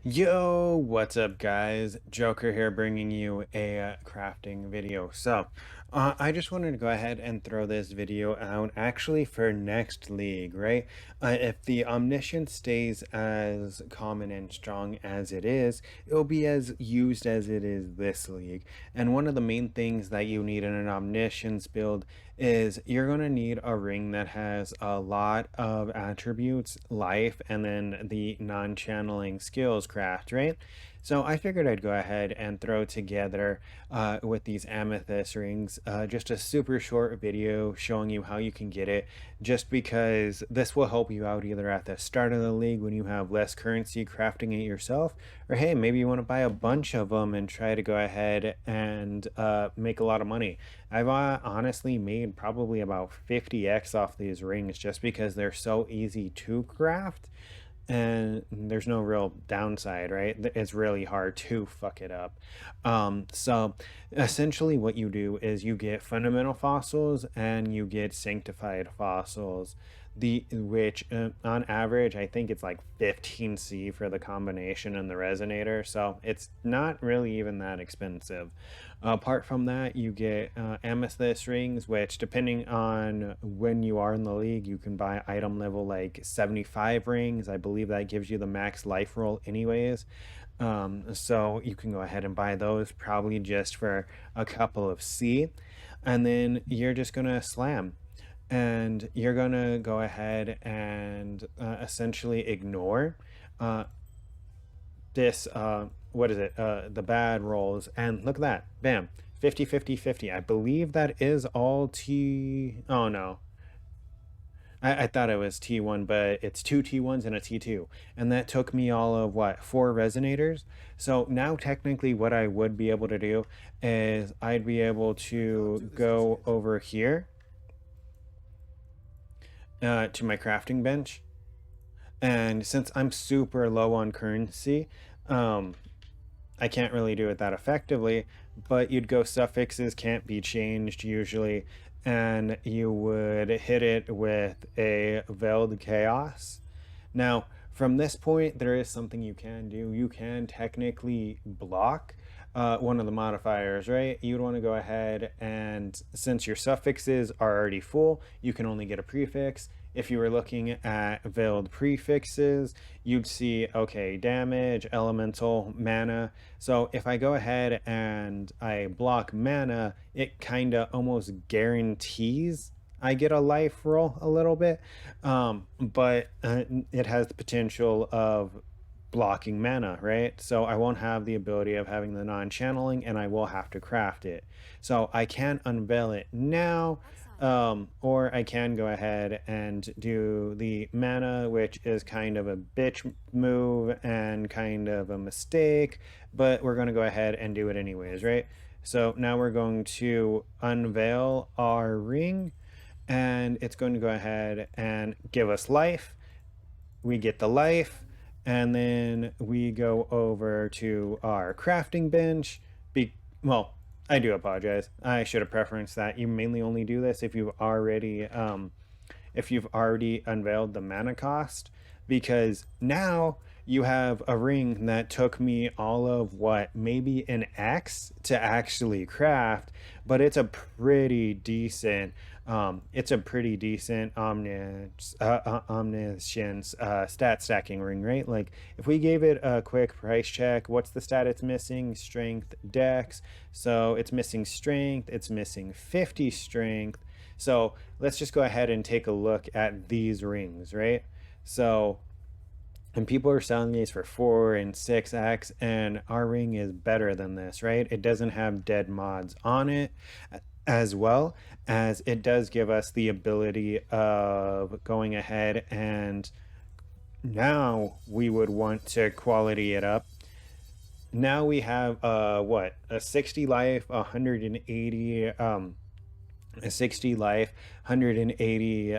Yo, what's up, guys? Joker here, bringing you a crafting video. I just wanted to go ahead and throw this video out actually for next league, right? If the Omniscience stays as common and strong as it is, it'll be as used as it is this league. And one of the main things that you need in an Omniscience build is you're going to need a ring that has a lot of attributes, life, and then the non-channeling skills craft, right? So I figured I'd go ahead and throw together with these amethyst rings just a super short video showing you how you can get it, just because this will help you out either at the start of the league when you have less currency crafting it yourself, or hey, maybe you want to buy a bunch of them and try to go ahead and make a lot of money. I've honestly made probably about 50x off these rings just because they're so easy to craft and there's no real downside, right? It's really hard to fuck it up. So essentially what you do is you get fundamental fossils and you get sanctified fossils, which on average I think it's like 15C for the combination and the resonator, so it's not really even that expensive. Apart from that, you get amethyst rings, which depending on when you are in the league, you can buy item level like 75 rings. I believe that gives you the max life roll anyways. So you can go ahead and buy those probably just for a couple of C, and then you're just gonna slam and you're gonna go ahead and essentially ignore this what is it, the bad rolls, and look at that, bam, 50 50 50. I believe that is all T. Oh no, I thought it was T1, but it's two T1s and a T2, and that took me all of what, 4 resonators. So now technically what I would be able to do is I'd be able to go over here to my crafting bench, and since I'm super low on currency, I can't really do it that effectively, but you'd go suffixes can't be changed usually, and you would hit it with a veiled chaos. Now, from this point, there is something you can do. You can technically block one of the modifiers, right? You'd want to go ahead and, since your suffixes are already full, you can only get a prefix. If you were looking at veiled prefixes, you'd see, okay, damage, elemental, mana. So if I go ahead and I block mana, it kind of almost guarantees I get a life roll a little bit, but it has the potential of blocking mana, right? So I won't have the ability of having the non-channeling, and I will have to craft it. So I can unveil it now, or I can go ahead and do the mana, which is kind of a bitch move and kind of a mistake, but we're going to go ahead and do it anyways, right? So now we're going to unveil our ring, and it's going to go ahead and give us life. We get the life, and then we go over to our crafting bench. Well, I do apologize. I should have preferenced that you mainly only do this if you've already unveiled the mana cost, because now you have a ring that took me all of what, maybe an X to actually craft, but it's a pretty decent omniscience stat stacking ring, right? Like if we gave it a quick price check, what's the stat it's missing? Strength, dex. So it's missing strength, it's missing 50 strength. So let's just go ahead and take a look at these rings, right? So, and people are selling these for 4 and 6x, and our ring is better than this, right? It doesn't have dead mods on it, as well as it does give us the ability of going ahead, and now we would want to quality it up. Now we have what, a 60 life, 180 a 60 life, 180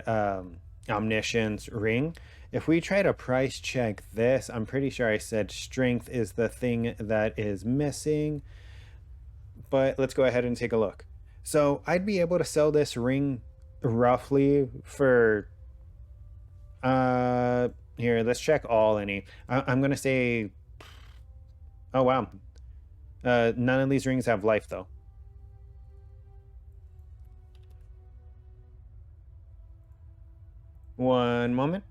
omniscience ring. If we try to price check this, I'm pretty sure I said strength is the thing that is missing, but let's go ahead and take a look. So I'd be able to sell this ring roughly for here, let's check all any. I'm gonna say Oh, wow. None of these rings have life, though. One moment.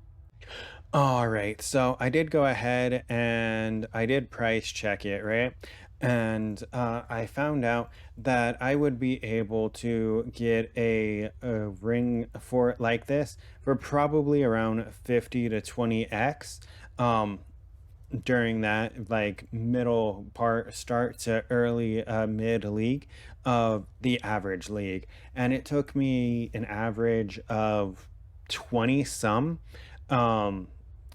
All right, so I did go ahead and I did price check it, right? And I found out that I would be able to get a ring for it like this for probably around 50 to 20x. Um, During that like middle part start to early mid league of the average league, and it took me an average of 20 some um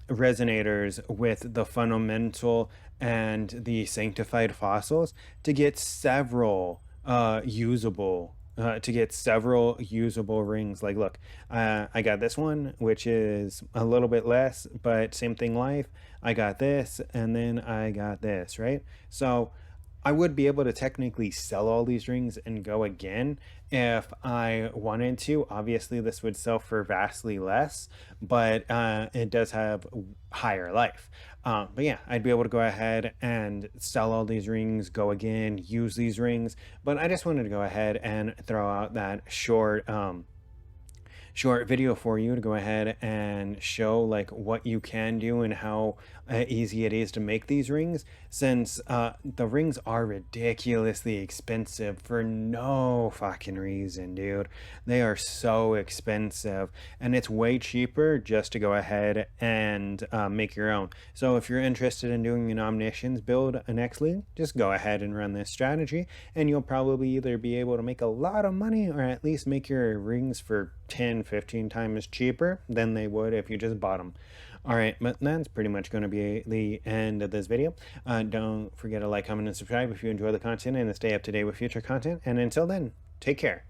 resonators with the fundamental and the sanctified fossils to get several usable rings. Like, look, I got this one, which is a little bit less, but same thing life. I got this, and then I got this, right? So I would be able to technically sell all these rings and go again if I wanted to. Obviously, this would sell for vastly less, but it does have higher life. But yeah, I'd be able to go ahead and sell all these rings, go again, use these rings. But I just wanted to go ahead and throw out that short video for you to go ahead and show like what you can do and how easy it is to make these rings, since the rings are ridiculously expensive for no fucking reason, dude. They are so expensive, and it's way cheaper just to go ahead and make your own. So if you're interested in doing an Omniscience build next league, just go ahead and run this strategy, and you'll probably either be able to make a lot of money or at least make your rings for 10, 15 times cheaper than they would if you just bought them. All right, but that's pretty much going to be the end of this video. Don't forget to like, comment, and subscribe if you enjoy the content and to stay up to date with future content. And until then, take care.